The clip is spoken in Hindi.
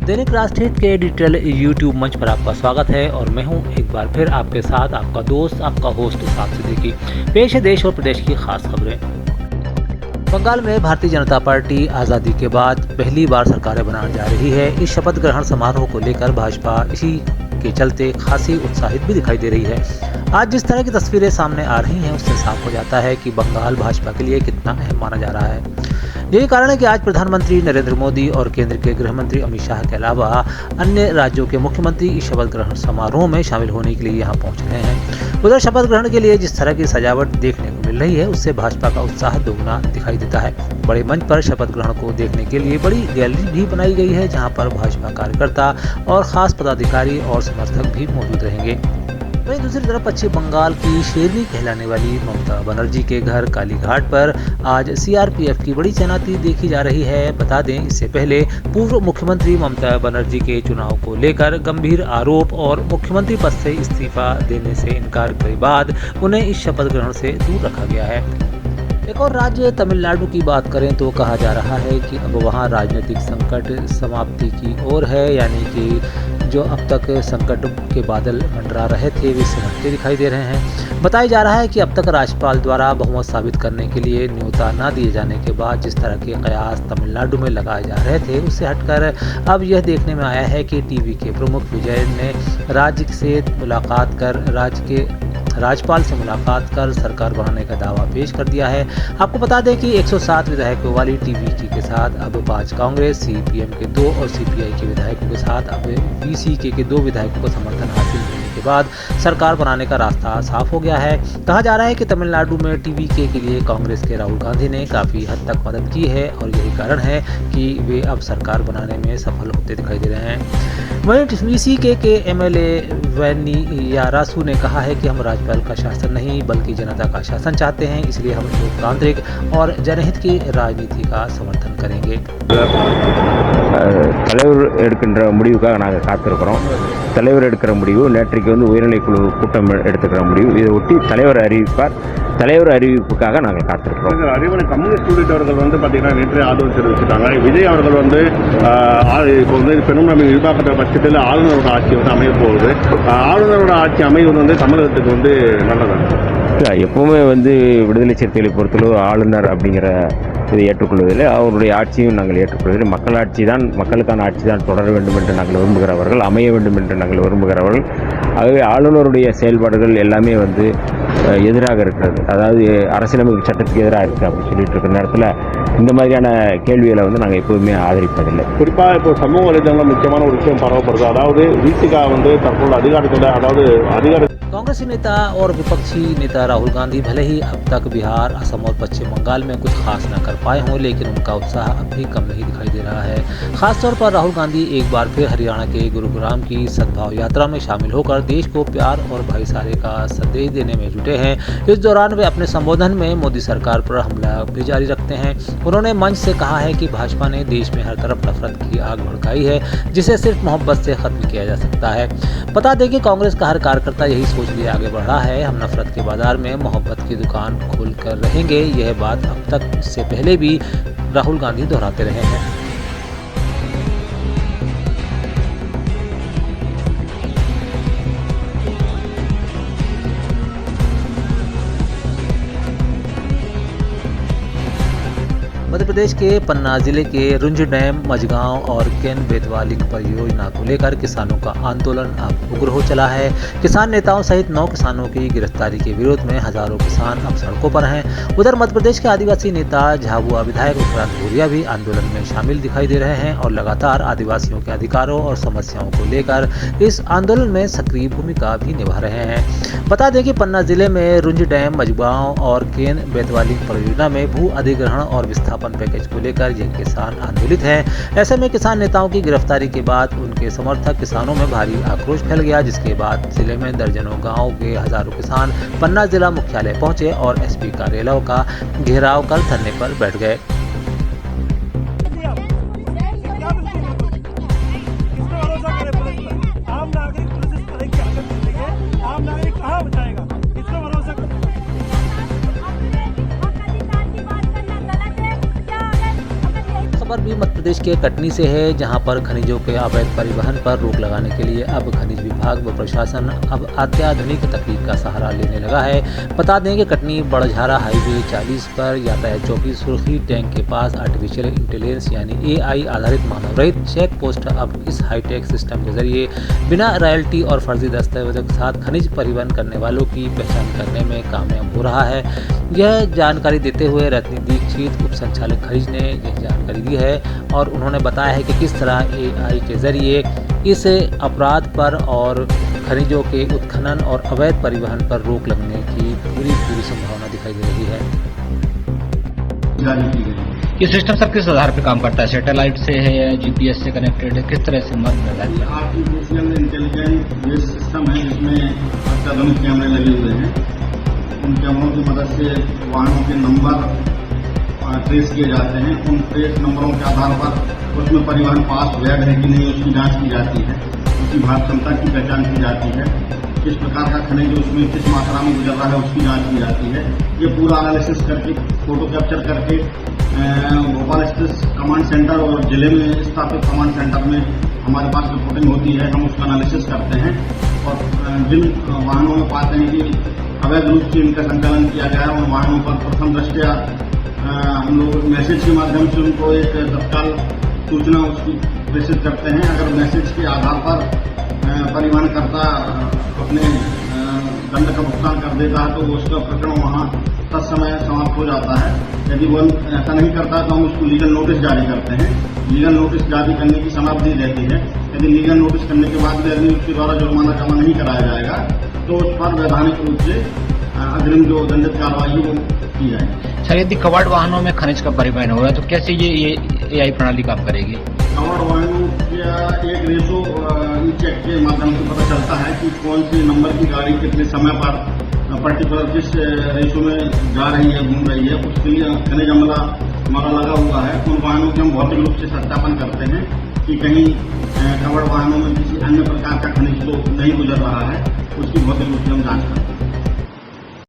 दैनिक राष्ट्रहित के डिजिटल यूट्यूब मंच पर आपका स्वागत है और मैं हूं एक बार फिर आपके साथ आपका दोस्त आपका होस्ट साथ सिद्दीकी। पेश है देश और प्रदेश की खास खबरें। बंगाल में भारतीय जनता पार्टी आज़ादी के बाद पहली बार सरकारें बनाने जा रही है। इस शपथ ग्रहण समारोह को लेकर भाजपा इसी के चलते खासी उत्साहित भी दिखाई दे रही है। आज जिस तरह की तस्वीरें सामने आ रही हैं उससे साफ हो जाता है कि बंगाल भाजपा के लिए कितना अहम माना जा रहा है। यही कारण है कि आज प्रधानमंत्री नरेंद्र मोदी और केंद्र के गृह मंत्री अमित शाह के अलावा अन्य राज्यों के मुख्यमंत्री इस शपथ ग्रहण समारोह में शामिल होने के लिए यहां पहुंच रहे हैं। उधर शपथ ग्रहण के लिए जिस तरह की सजावट देखने को मिल रही है उससे भाजपा का उत्साह दोगुना दिखाई देता है। बड़े मंच पर शपथ ग्रहण को देखने के लिए बड़ी गैलरी भी बनाई गई है जहां पर भाजपा कार्यकर्ता और खास पदाधिकारी और समर्थक भी मौजूद रहेंगे। वहीं दूसरी तरफ पश्चिम बंगाल की शेरनी कहलाने वाली ममता बनर्जी के घर कालीघाट पर आज सीआरपीएफ की बड़ी तैनाती देखी जा रही है। बता दें, इससे पहले पूर्व मुख्यमंत्री ममता बनर्जी के चुनाव को लेकर गंभीर आरोप और मुख्यमंत्री पद से इस्तीफा देने से इनकार के बाद उन्हें इस शपथ ग्रहण से दूर रखा गया है। एक और राज्य तमिलनाडु की बात करें तो कहा जा रहा है कि अब वहां राजनीतिक संकट समाप्ति की ओर है, यानी कि जो अब तक संकट के बादल मंडरा रहे थे वे सिमटते दिखाई दे रहे हैं। बताया जा रहा है कि अब तक राज्यपाल द्वारा बहुमत साबित करने के लिए न्योता न दिए जाने के बाद जिस तरह के कयास तमिलनाडु में लगाए जा रहे थे उससे हटकर अब यह देखने में आया है कि टीवी के प्रमुख विजय ने राज्य से मुलाकात कर राज्यपाल से मुलाकात कर सरकार बनाने का दावा पेश कर दिया है। आपको बता दें कि 107 विधायकों वाली टीवीके के साथ अब 5 कांग्रेस, सीपीएम के 2 और सीपीआई के विधायकों के साथ अब वीसीके के 2 विधायकों को समर्थन हासिल होने के बाद सरकार बनाने का रास्ता साफ हो गया है। कहा जा रहा है कि तमिलनाडु में टीवीके के लिए कांग्रेस के राहुल गांधी ने काफी हद तक मदद की है और यही कारण है कि वे अब सरकार बनाने में सफल होते दिखाई दे रहे हैं। वहीं वीसीके के एमएलए वैनियारासु ने कहा है कि हम राज्यपाल का शासन नहीं बल्कि जनता का शासन चाहते हैं, इसलिए हम लोकतांत्रिक और जनहित की राजनीति का समर्थन करेंगे। தலைவர் எடுக்கின்ற முடிவுக்காக நாங்கள் காத்திருக்கிறோம். தலைவர் எடுக்கிற முடிவு நேற்றைக்கு உயர்நிலைக்குழு கூட்டம் எடுத்துக்கிற முடிவு, இதை ஒட்டி தலைவர் அறிவிப்பார். தலைவர் அறிவிப்புக்காக நாங்கள் காத்திருக்கிறோம். அதேபோல கம்யூனிஸ்ட் உள்ளிட்டவர்கள் பார்த்தீங்கன்னா நேற்று ஆதரவு தெரிவிச்சிட்டாங்க. விஜய் அவர்கள் இப்போ பெரும்பான்மை எதிர்பார்க்கிற பட்சத்தில் ஆளுநரோட ஆட்சி அமைய போகுது. ஆளுநரோட ஆட்சி அமைவது தமிழகத்துக்கு நல்லதா? எப்பவுமே விடுதலை சிறுத்தைகளை பொறுத்தளவு ஆளுநர் அப்படிங்கிற இதை ஏற்றுக்கொள்வதில்லை. அவருடைய ஆட்சியும் நாங்கள் ஏற்றுக்கொள்வதில்லை. மக்களாட்சி தான், மக்களுக்கான ஆட்சி தான் தொடர வேண்டும் என்று நாங்கள் விரும்புகிறவர்கள், அமைய வேண்டும் என்று நாங்கள் விரும்புகிறவர்கள். ஆகவே ஆளுநருடைய செயல்பாடுகள் எல்லாமே எதிராக இருக்கிறது, அதாவது அரசியலமைப்பு சட்டத்துக்கு எதிராக இருக்குது அப்படின்னு சொல்லிட்டு இருக்கிற நேரத்தில் இந்த மாதிரியான கேள்விகளை நாங்கள் எப்போதுமே ஆதரிப்பதில்லை. குறிப்பாக இப்போ சமூக வலைதளங்களில் முக்கியமான ஒரு விஷயம் பரவப்படுது. அதாவது விசிகா தற்போது அதிகாரத்தில் कांग्रेसी नेता और विपक्षी नेता राहुल गांधी भले ही अब तक बिहार, असम और पश्चिम बंगाल में कुछ खास न कर पाए हों, लेकिन उनका उत्साह अब भी कम नहीं दिखाई दे रहा है। खासतौर पर राहुल गांधी एक बार फिर हरियाणा के गुरुग्राम की सद्भाव यात्रा में शामिल होकर देश को प्यार और भाईचारे का संदेश देने में जुटे हैं। इस दौरान वे अपने संबोधन में मोदी सरकार पर हमला भी जारी रखते हैं। उन्होंने मंच से कहा है कि भाजपा ने देश में हर तरफ नफरत की आग भड़काई है जिसे सिर्फ मोहब्बत से खत्म किया जा सकता है। बता दें कि कांग्रेस का हर कार्यकर्ता यही सोच लिए आगे बढ़ रहा है, हम नफरत के बाजार में मोहब्बत की दुकान खोल कर रहेंगे। यह बात अब तक इससे पहले भी राहुल गांधी दोहराते रहे हैं। मध्य प्रदेश के पन्ना जिले के रुंज डैम, मझगांव और केन बेतवा लिंक परियोजना को लेकर किसानों का आंदोलन अब उग्र हो चला है। किसान नेताओं सहित 9 किसानों की गिरफ्तारी के विरोध में हजारों किसान अब सड़कों पर हैं। उधर मध्य प्रदेश के आदिवासी नेता झाबुआ विधायक विक्रांत भूरिया भी आंदोलन में शामिल दिखाई दे रहे हैं और लगातार आदिवासियों के अधिकारों और समस्याओं को लेकर इस आंदोलन में सक्रिय भूमिका भी निभा रहे हैं। बता दें कि पन्ना जिले में रुंज डैम, मझगांव और केन बेतवा लिंक परियोजना में भू अधिग्रहण और विस्थापन पैकेज को लेकर ये किसान आंदोलित हैं। ऐसे में किसान नेताओं की गिरफ्तारी के बाद उनके समर्थक किसानों में भारी आक्रोश फैल गया, जिसके बाद जिले में दर्जनों गांव के हजारों किसान पन्ना जिला मुख्यालय पहुंचे और एसपी कार्यालयों का घेराव कर धरने पर बैठ गए। खबर भी मध्य प्रदेश के कटनी से है, जहां पर खनिजों के अवैध परिवहन पर रोक लगाने के लिए अब खनिज विभाग व प्रशासन अब अत्याधुनिक तकनीक का सहारा लेने लगा है। बता दें कि कटनी बड़झारा हाईवे 40 पर यातायात चौकी सुरखी टैंक के पास आर्टिफिशियल इंटेलिजेंस यानी AI आधारित मानव रहित चेक पोस्ट अब इस हाईटेक सिस्टम के जरिए बिना रॉयल्टी और फर्जी दस्तावेजों के साथ खनिज परिवहन करने वालों की पहचान करने में कामयाब हो रहा है। यह जानकारी देते हुए रत्नी दीक्षित उप संचालक खनिज ने यह जानकारी दी है और उन्होंने बताया है कि किस तरह AI के जरिए इस अपराध पर और खनिजों के उत्खनन और अवैध परिवहन पर रोक लगने की पूरी संभावना दिखाई दे रही है। ये सिस्टम सर किस आधार पर काम करता है? सैटेलाइट से है या GPS से कनेक्टेड है? किस तरह से मदद? आर्टिफिशियल इंटेलिजेंस ये सिस्टम है जिसमें अत्याधुनिक कैमरे लगे हुए हैं। उन कैमरों की मदद से वाहनों के नंबर ट्रेस किए जाते हैं। उन ट्रेस नंबरों के आधार पर उसमें परिवहन पास वैध है कि नहीं उसकी जांच की जाती है, उसकी भार क्षमता की पहचान की जाती है, किस प्रकार का खनिज उसमें किस मात्रा में गुजर रहा है उसकी जांच की जाती है। ये पूरा एनालिसिस करके फोटो कैप्चर करके भोपाल स्थित कमांड सेंटर और जिले में स्थापित कमांड सेंटर में हमारे पास रिपोर्टिंग होती है। हम उसका एनालिसिस करते हैं और जिन वाहनों में पाते हैं कि अवैध रूप से इनका संचालन किया गया है उन वाहनों पर प्रथम दृष्टया हम लोग मैसेज के माध्यम से उनको एक तत्काल सूचना उसकी प्रेषित करते हैं। अगर मैसेज के आधार पर परिवहनकर्ता अपने दंड का भुगतान कर देता है तो वो उसका प्रकरण वहाँ तत्समय समाप्त हो जाता है। यदि वो ऐसा नहीं करता तो हम उसको लीगल नोटिस जारी करते हैं। लीगल नोटिस जारी करने की समाप्ति रहती है। यदि लीगल नोटिस करने के बाद भी यदि उसके द्वारा जुर्माना जमा नहीं कराया जाएगा तो उस पर वैधानिक रूप से अग्रिम जो दंडित कार्रवाई वो की जाएगी। सर यदि कवर्ड वाहनों में खनिज का परिवहन हो रहा है तो कैसे ये AI प्रणाली काम करेगी? कवर्ड वाहनों का एक रेशो चेक के माध्यम से पता चलता है कि कौन सी नंबर की गाड़ी कितने समय पर पर्टिकुलर किस रेशो में जा रही है, घूम रही है। उसके लिए खनिज अमला हमारा लगा हुआ है। उन वाहनों के हम भौतिक रूप से सत्यापन करते हैं कि कहीं कवर्ड वाहनों में किसी अन्य प्रकार का खनिज तो नहीं गुजर रहा है, उसकी भौतिक रूप से हम जाँच करते हैं।